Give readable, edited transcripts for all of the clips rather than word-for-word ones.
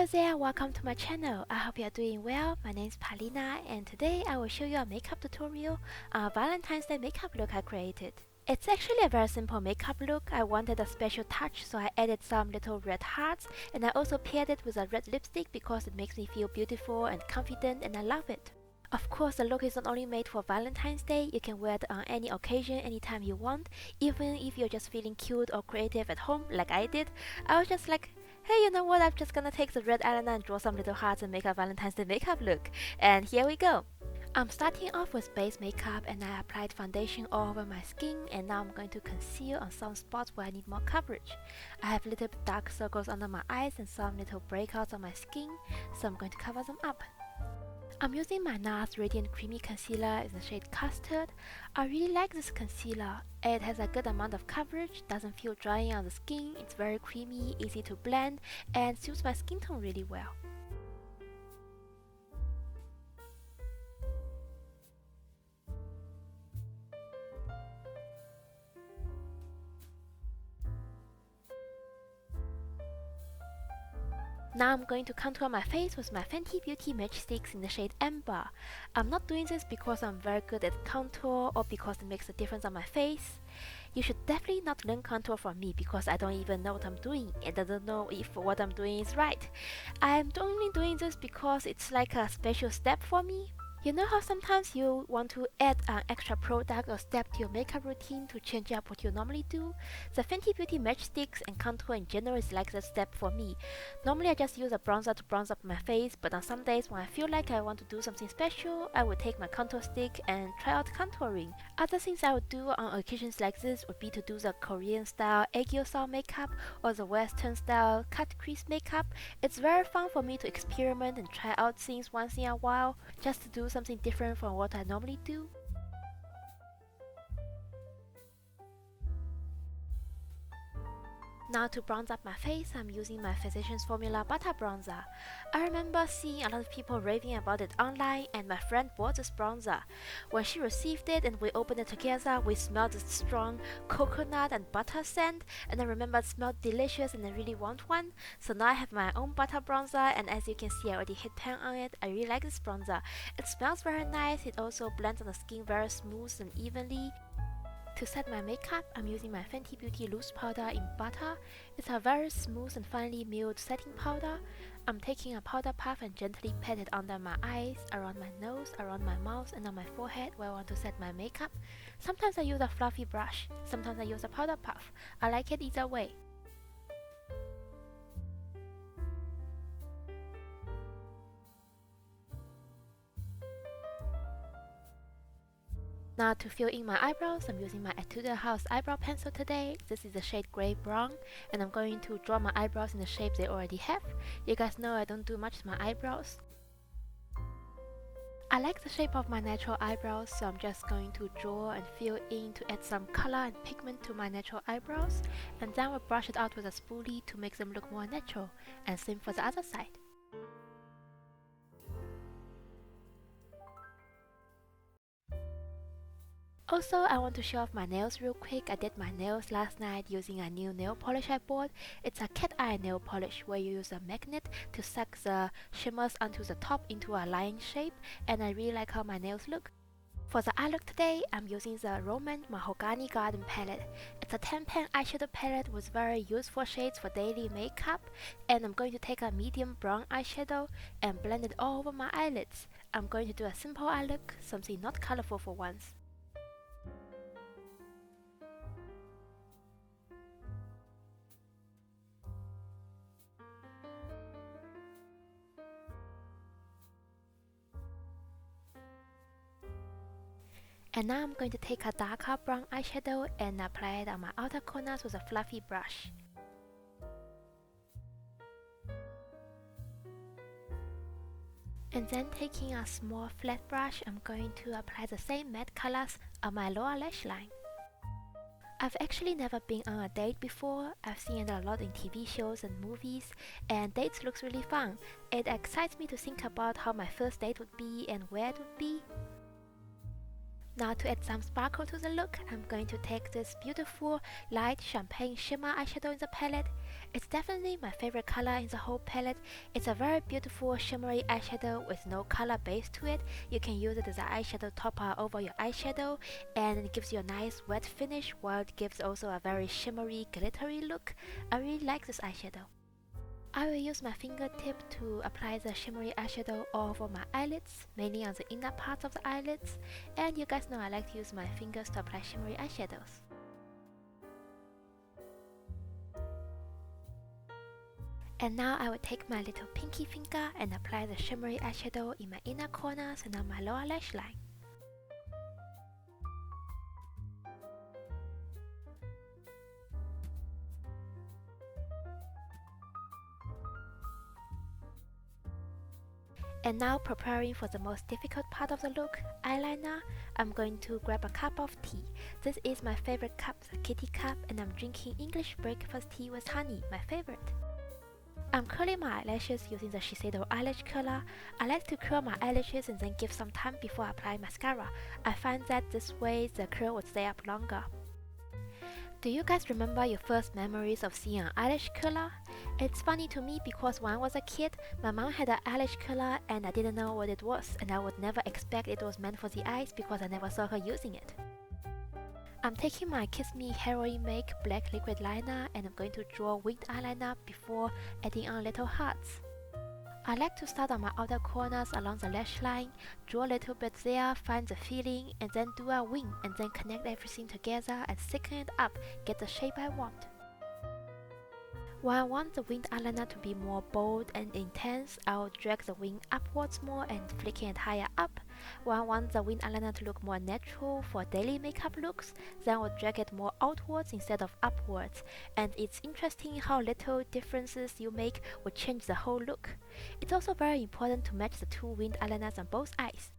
Hello there, welcome to my channel. I hope you are doing well. My name is Palina and today I will show you a makeup tutorial on a Valentine's Day makeup look I created. It's actually a very simple makeup look. I wanted a special touch, so I added some little red hearts and I also paired it with a red lipstick because it makes me feel beautiful and confident and I love it. Of course, the look is not only made for Valentine's Day, you can wear it on any occasion, anytime you want, even if you're just feeling cute or creative at home like I did. I was just like, hey, you know what, I'm just gonna take the red eyeliner and draw some little hearts and make a Valentine's Day makeup look. And here we go. I'm starting off with base makeup and I applied foundation all over my skin and now I'm going to conceal on some spots where I need more coverage. I have little dark circles under my eyes and some little breakouts on my skin, so I'm going to cover them up. I'm using my Nars Radiant Creamy Concealer in the shade Custard. I really like this concealer. It has a good amount of coverage, doesn't feel drying on the skin, it's very creamy, easy to blend, and suits my skin tone really well. Now I'm going to contour my face with my Fenty Beauty Matchstix in the shade Amber. I'm not doing this because I'm very good at contour or because it makes a difference on my face. You should definitely not learn contour from me because I don't even know what I'm doing and I don't know if what I'm doing is right. I'm only doing this because it's like a special step for me. You know how sometimes you want to add an extra product or step to your makeup routine to change up what you normally do? The Fenty Beauty Matchstix and contour in general is like that step for me. Normally I just use a bronzer to bronze up my face, but on some days when I feel like I want to do something special, I would take my contour stick and try out contouring. Other things I would do on occasions like this would be to do the Korean style aegyo style makeup or the Western style cut crease makeup. It's very fun for me to experiment and try out things once in a while, just to do something different from what I normally do. Now to bronze up my face, I'm using my Physicians Formula Butter Bronzer. I remember seeing a lot of people raving about it online and my friend bought this bronzer. When she received it and we opened it together, we smelled this strong coconut and butter scent and I remember it smelled delicious and I really want one. So now I have my own butter bronzer and as you can see I already hit pan on it. I really like this bronzer. It smells very nice, it also blends on the skin very smooth and evenly. To set my makeup, I'm using my Fenty Beauty Loose Powder in Butter. It's a very smooth and finely milled setting powder. I'm taking a powder puff and gently pat it under my eyes, around my nose, around my mouth and on my forehead where I want to set my makeup. Sometimes I use a fluffy brush, sometimes I use a powder puff. I like it either way. Now to fill in my eyebrows, I'm using my Etude House eyebrow pencil today. This is the shade Grey Brown and I'm going to draw my eyebrows in the shape they already have. You guys know I don't do much to my eyebrows. I like the shape of my natural eyebrows, so I'm just going to draw and fill in to add some color and pigment to my natural eyebrows, and then we'll brush it out with a spoolie to make them look more natural, and same for the other side. Also, I want to show off my nails real quick. I did my nails last night using a new nail polish I bought. It's a cat eye nail polish where you use a magnet to suck the shimmers onto the top into a line shape, and I really like how my nails look. For the eye look today, I'm using the Roman Mahogany Garden palette. It's a 10-pan eyeshadow palette with very useful shades for daily makeup, and I'm going to take a medium brown eyeshadow and blend it all over my eyelids. I'm going to do a simple eye look, something not colorful for once. And now I'm going to take a darker brown eyeshadow and apply it on my outer corners with a fluffy brush. And then taking a small flat brush, I'm going to apply the same matte colors on my lower lash line. I've actually never been on a date before. I've seen it a lot in TV shows and movies, and dates looks really fun. It excites me to think about how my first date would be and where it would be. Now to add some sparkle to the look, I'm going to take this beautiful light champagne shimmer eyeshadow in the palette. It's definitely my favorite color in the whole palette. It's a very beautiful shimmery eyeshadow with no color base to it. You can use it as an eyeshadow topper over your eyeshadow, and it gives you a nice wet finish while it gives also a very shimmery glittery look. I really like this eyeshadow. I will use my fingertip to apply the shimmery eyeshadow all over my eyelids, mainly on the inner parts of the eyelids, and you guys know I like to use my fingers to apply shimmery eyeshadows. And now I will take my little pinky finger and apply the shimmery eyeshadow in my inner corners and on my lower lash line. And now preparing for the most difficult part of the look, eyeliner, I'm going to grab a cup of tea. This is my favorite cup, the kitty cup, and I'm drinking English breakfast tea with honey, my favorite. I'm curling my eyelashes using the Shiseido eyelash curler. I like to curl my eyelashes and then give some time before I apply mascara. I find that this way the curl would stay up longer. Do you guys remember your first memories of seeing an eyelash curler? It's funny to me because when I was a kid, my mom had an eyelash curler and I didn't know what it was, and I would never expect it was meant for the eyes because I never saw her using it. I'm taking my Kiss Me Heroine Make black liquid liner and I'm going to draw winged eyeliner before adding on little hearts. I like to start on my outer corners along the lash line, draw a little bit there, find the feeling, and then do a wing and then connect everything together and thicken it up, get the shape I want. When I want the winged eyeliner to be more bold and intense, I'll drag the wing upwards more and flicking it higher up. When I want the winged eyeliner to look more natural for daily makeup looks, then I'll drag it more outwards instead of upwards. And it's interesting how little differences you make will change the whole look. It's also very important to match the two winged eyeliners on both eyes.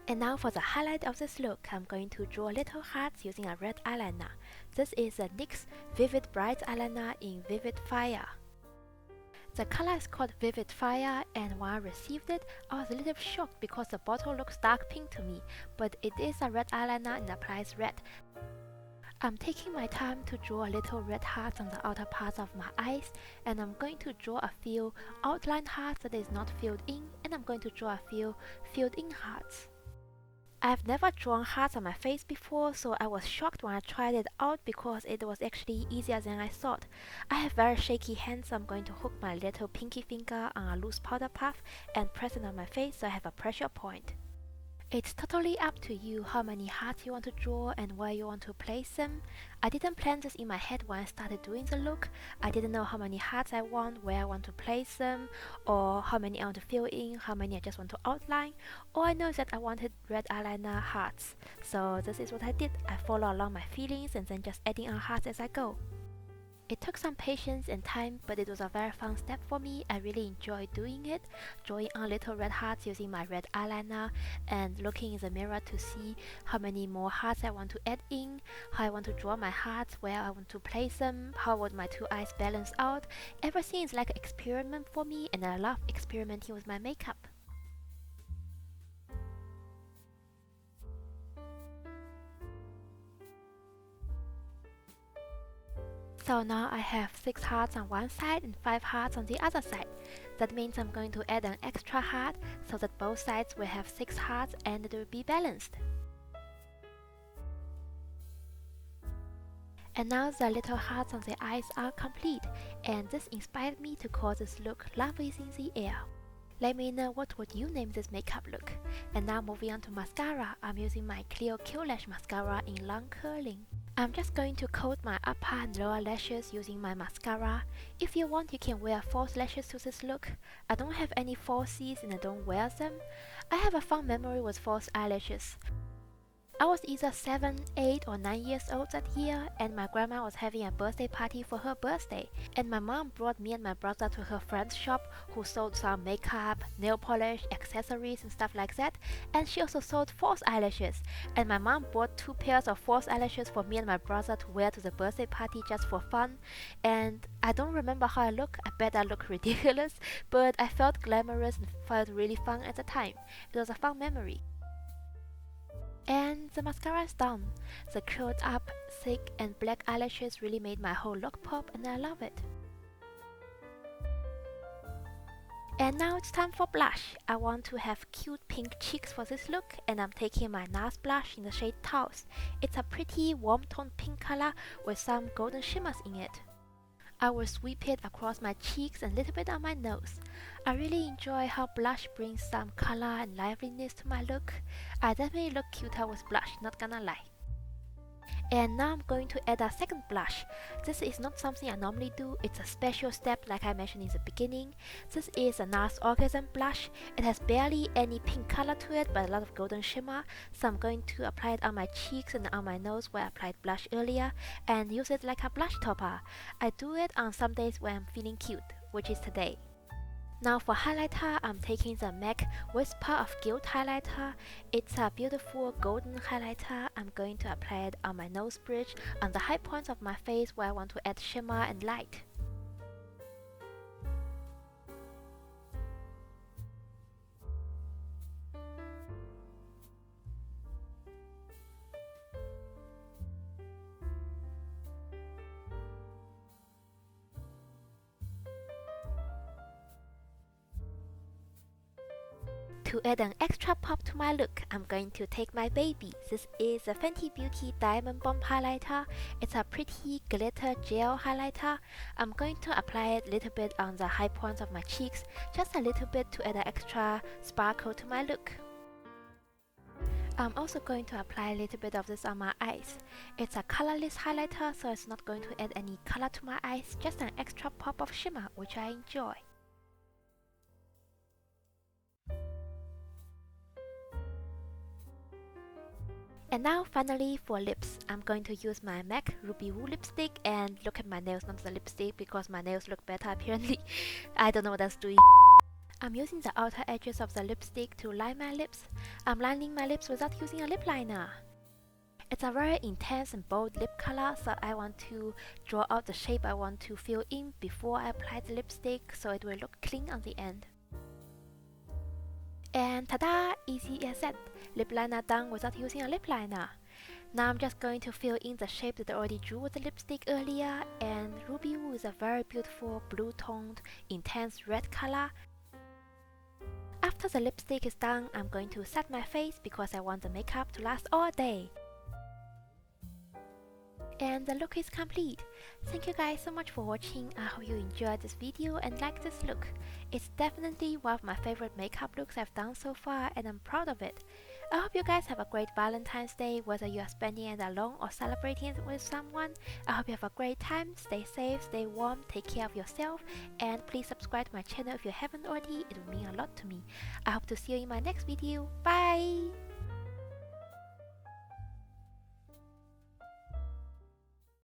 And now for the highlight of this look, I'm going to draw little hearts using a red eyeliner. This is a NYX Vivid Bright Eyeliner in Vivid Fire. The color is called Vivid Fire, and when I received it, I was a little shocked because the bottle looks dark pink to me, but it is a red eyeliner and applies red. I'm taking my time to draw little red hearts on the outer parts of my eyes, and I'm going to draw a few outline hearts that is not filled in, and I'm going to draw a few filled in hearts. I've never drawn hearts on my face before, so I was shocked when I tried it out because it was actually easier than I thought. I have very shaky hands, so I'm going to hook my little pinky finger on a loose powder puff and press it on my face so I have a pressure point. It's totally up to you how many hearts you want to draw and where you want to place them. I didn't plan this in my head when I started doing the look. I didn't know how many hearts I want, where I want to place them, or how many I want to fill in, how many I just want to outline. All I know is that I wanted red eyeliner hearts. So this is what I did. I follow along my feelings and then just adding on hearts as I go. It took some patience and time, but it was a very fun step for me. I really enjoyed doing it, drawing on little red hearts using my red eyeliner and looking in the mirror to see how many more hearts I want to add in, how I want to draw my hearts, where I want to place them, how would my two eyes balance out. Everything is like an experiment for me, and I love experimenting with my makeup. So now I have 6 hearts on one side and 5 hearts on the other side. That means I'm going to add an extra heart so that both sides will have 6 hearts and it will be balanced. And now the little hearts on the eyes are complete, and this inspired me to call this look Love is in the Air. Let me know what would you name this makeup look. And now moving on to mascara, I'm using my Clio Q Lash Mascara in Long Curling. I'm just going to coat my upper and lower lashes using my mascara. If you want, you can wear false lashes to this look. I don't have any falsies and I don't wear them. I have a fond memory with false eyelashes. I was either 7, 8 or 9 years old that year, and my grandma was having a birthday party for her birthday, and my mom brought me and my brother to her friend's shop who sold some makeup, nail polish, accessories and stuff like that, and she also sold false eyelashes, and my mom bought 2 pairs of false eyelashes for me and my brother to wear to the birthday party just for fun. And I don't remember how I look. I bet I look ridiculous, but I felt glamorous and felt really fun at the time. It was a fun memory. And the mascara is done. The curled up, thick and black eyelashes really made my whole look pop and I love it. And now it's time for blush. I want to have cute pink cheeks for this look and I'm taking my Nars blush in the shade Touche. It's a pretty warm toned pink color with some golden shimmers in it. I will sweep it across my cheeks and a little bit on my nose. I really enjoy how blush brings some color and liveliness to my look. I definitely look cuter with blush, not gonna lie. And now I'm going to add a second blush. This is not something I normally do, it's a special step like I mentioned in the beginning. This is a Nars Orgasm blush. It has barely any pink color to it but a lot of golden shimmer. So I'm going to apply it on my cheeks and on my nose where I applied blush earlier and use it like a blush topper. I do it on some days when I'm feeling cute, which is today. Now for highlighter, I'm taking the MAC Whisper of Gilt highlighter. It's a beautiful golden highlighter. I'm going to apply it on my nose bridge, on the high points of my face where I want to add shimmer and light. To add an extra pop to my look, I'm going to take my baby. This is a Fenty Beauty Diamond Bomb highlighter. It's a pretty glitter gel highlighter. I'm going to apply it a little bit on the high points of my cheeks, just a little bit to add an extra sparkle to my look. I'm also going to apply a little bit of this on my eyes. It's a colorless highlighter, so it's not going to add any color to my eyes, just an extra pop of shimmer, which I enjoy. And now finally for lips, I'm going to use my MAC Ruby Woo lipstick and look at my nails, not the lipstick, because my nails look better apparently. I don't know what that's doing. I'm using the outer edges of the lipstick to line my lips. I'm lining my lips without using a lip liner. It's a very intense and bold lip color, so I want to draw out the shape I want to fill in before I apply the lipstick so it will look clean on the end. And tada! Easy as that. Lip liner done without using a lip liner. Now I'm just going to fill in the shape that I already drew with the lipstick earlier, and Ruby Woo is a very beautiful blue toned, intense red color. After the lipstick is done, I'm going to set my face because I want the makeup to last all day. And the look is complete. Thank you guys so much for watching. I hope you enjoyed this video and liked this look. It's definitely one of my favorite makeup looks I've done so far and I'm proud of it. I hope you guys have a great Valentine's Day, whether you are spending it alone or celebrating it with someone. I hope you have a great time, stay safe, stay warm, take care of yourself, and please subscribe to my channel if you haven't already, it would mean a lot to me. I hope to see you in my next video. Bye!